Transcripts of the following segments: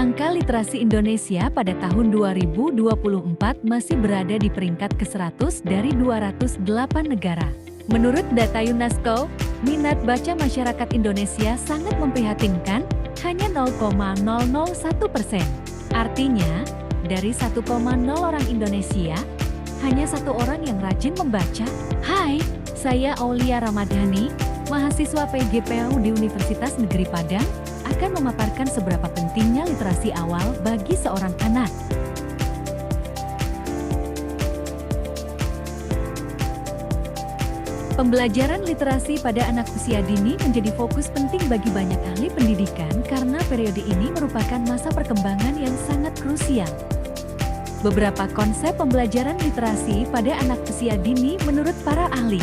Angka literasi Indonesia pada tahun 2024 masih berada di peringkat ke-100 dari 208 negara. Menurut data UNESCO, minat baca masyarakat Indonesia sangat memprihatinkan, hanya 0,001%. Artinya, dari 1,0 orang Indonesia, hanya 1 orang yang rajin membaca. Hai, saya Aulia Ramadhani, mahasiswa PGPU di Universitas Negeri Padang, akan memaparkan seberapa pentingnya literasi awal bagi seorang anak. Pembelajaran literasi pada anak usia dini menjadi fokus penting bagi banyak ahli pendidikan karena periode ini merupakan masa perkembangan yang sangat krusial. Beberapa konsep pembelajaran literasi pada anak usia dini menurut para ahli.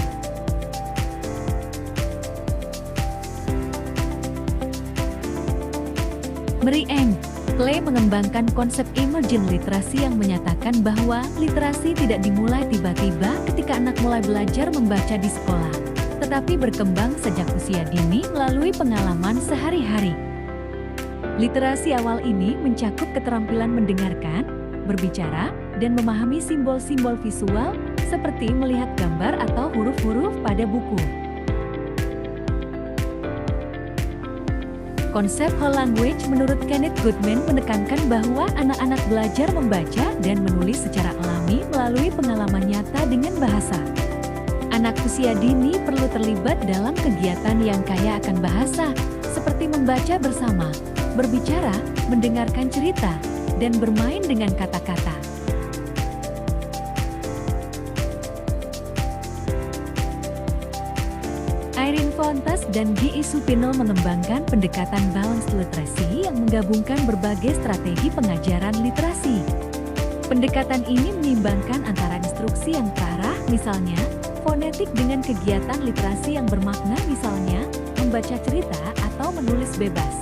Mary Eng Clay mengembangkan konsep emergent literasi yang menyatakan bahwa literasi tidak dimulai tiba-tiba ketika anak mulai belajar membaca di sekolah, tetapi berkembang sejak usia dini melalui pengalaman sehari-hari. Literasi awal ini mencakup keterampilan mendengarkan, berbicara, dan memahami simbol-simbol visual seperti melihat gambar atau huruf-huruf pada buku. Konsep whole language menurut Kenneth Goodman menekankan bahwa anak-anak belajar membaca dan menulis secara alami melalui pengalaman nyata dengan bahasa. Anak usia dini perlu terlibat dalam kegiatan yang kaya akan bahasa, seperti membaca bersama, berbicara, mendengarkan cerita, dan bermain dengan kata-kata. Irene Fontas dan G.I. Supino mengembangkan pendekatan balanced literacy yang menggabungkan berbagai strategi pengajaran literasi. Pendekatan ini menyimbangkan antara instruksi yang terarah, misalnya, fonetik dengan kegiatan literasi yang bermakna, misalnya, membaca cerita atau menulis bebas.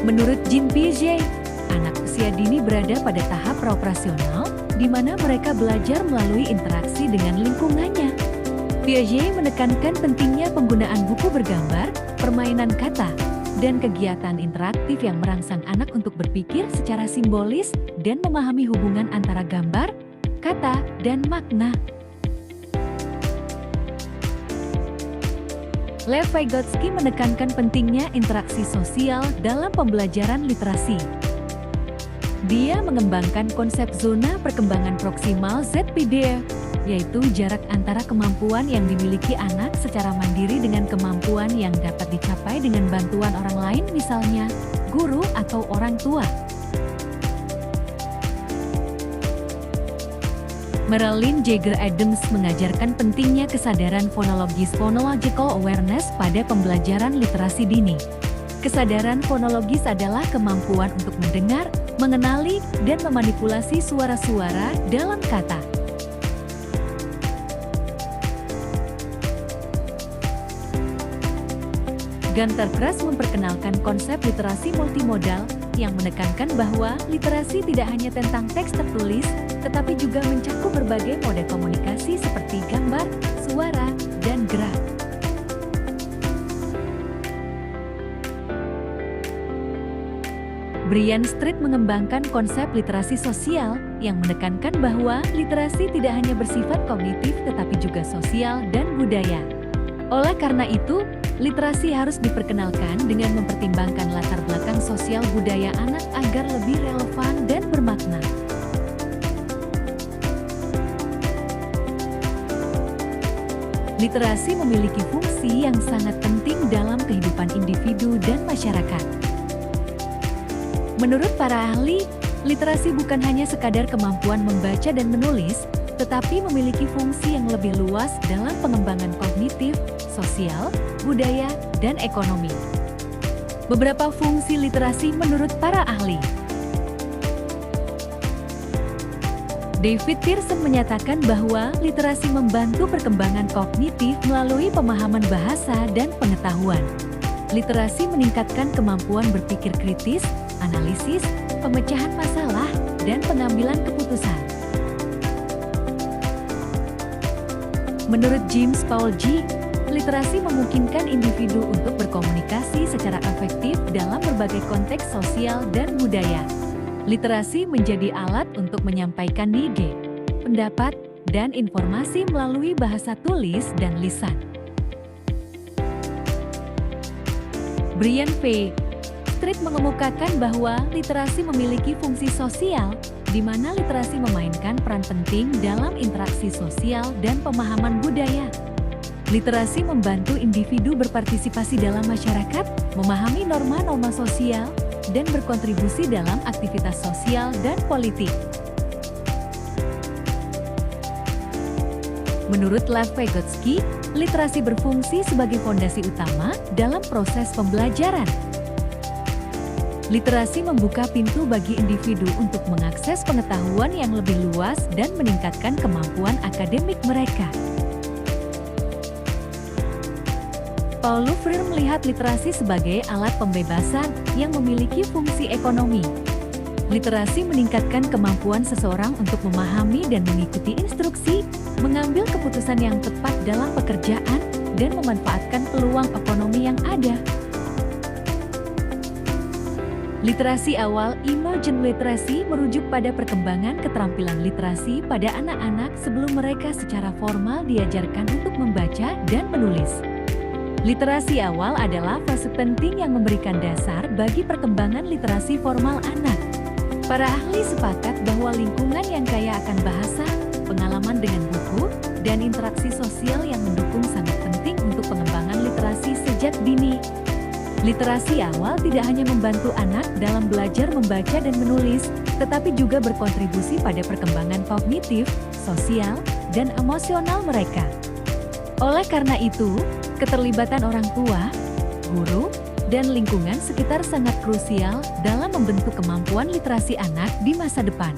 Menurut Jean Piaget, anak usia dini berada pada tahap praoperasional, di mana mereka belajar melalui interaksi dengan lingkungannya. Piaget menekankan pentingnya penggunaan buku bergambar, permainan kata, dan kegiatan interaktif yang merangsang anak untuk berpikir secara simbolis dan memahami hubungan antara gambar, kata, dan makna. Lev Vygotsky menekankan pentingnya interaksi sosial dalam pembelajaran literasi. Dia mengembangkan konsep zona perkembangan proksimal ZPD, yaitu jarak antara kemampuan yang dimiliki anak secara mandiri dengan kemampuan yang dapat dicapai dengan bantuan orang lain, misalnya guru atau orang tua. Marilyn Jagger Adams mengajarkan pentingnya kesadaran fonologis phonological awareness pada pembelajaran literasi dini. Kesadaran fonologis adalah kemampuan untuk mendengar, mengenali, dan memanipulasi suara-suara dalam kata. Gunter Kruse memperkenalkan konsep literasi multimodal yang menekankan bahwa literasi tidak hanya tentang teks tertulis, tetapi juga mencakup berbagai mode komunikasi seperti gambar, suara, dan gerak. Brian Street mengembangkan konsep literasi sosial yang menekankan bahwa literasi tidak hanya bersifat kognitif tetapi juga sosial dan budaya. Oleh karena itu, literasi harus diperkenalkan dengan mempertimbangkan latar belakang sosial budaya anak agar lebih relevan dan bermakna. Literasi memiliki fungsi yang sangat penting dalam kehidupan individu dan masyarakat. Menurut para ahli, literasi bukan hanya sekadar kemampuan membaca dan menulis, tetapi memiliki fungsi yang lebih luas dalam pengembangan kognitif, sosial, budaya, dan ekonomi. Beberapa fungsi literasi menurut para ahli. David Pearson menyatakan bahwa literasi membantu perkembangan kognitif melalui pemahaman bahasa dan pengetahuan. Literasi meningkatkan kemampuan berpikir kritis, analisis, pemecahan masalah, dan pengambilan keputusan. Menurut James Paul G. Literasi memungkinkan individu untuk berkomunikasi secara efektif dalam berbagai konteks sosial dan budaya. Literasi menjadi alat untuk menyampaikan ide, pendapat, dan informasi melalui bahasa tulis dan lisan. Brian P. Street mengemukakan bahwa literasi memiliki fungsi sosial, di mana literasi memainkan peran penting dalam interaksi sosial dan pemahaman budaya. Literasi membantu individu berpartisipasi dalam masyarakat, memahami norma-norma sosial, dan berkontribusi dalam aktivitas sosial dan politik. Menurut Lev Vygotsky, literasi berfungsi sebagai fondasi utama dalam proses pembelajaran. Literasi membuka pintu bagi individu untuk mengakses pengetahuan yang lebih luas dan meningkatkan kemampuan akademik mereka. Paul Louvre melihat literasi sebagai alat pembebasan yang memiliki fungsi ekonomi. Literasi meningkatkan kemampuan seseorang untuk memahami dan mengikuti instruksi, mengambil keputusan yang tepat dalam pekerjaan, dan memanfaatkan peluang ekonomi yang ada. Literasi awal emergent literacy merujuk pada perkembangan keterampilan literasi pada anak-anak sebelum mereka secara formal diajarkan untuk membaca dan menulis. Literasi awal adalah fase penting yang memberikan dasar bagi perkembangan literasi formal anak. Para ahli sepakat bahwa lingkungan yang kaya akan bahasa, pengalaman dengan buku, dan interaksi sosial yang mendukung sangat penting untuk pengembangan literasi sejak dini. Literasi awal tidak hanya membantu anak dalam belajar membaca dan menulis, tetapi juga berkontribusi pada perkembangan kognitif, sosial, dan emosional mereka. Oleh karena itu, keterlibatan orang tua, guru, dan lingkungan sekitar sangat krusial dalam membentuk kemampuan literasi anak di masa depan.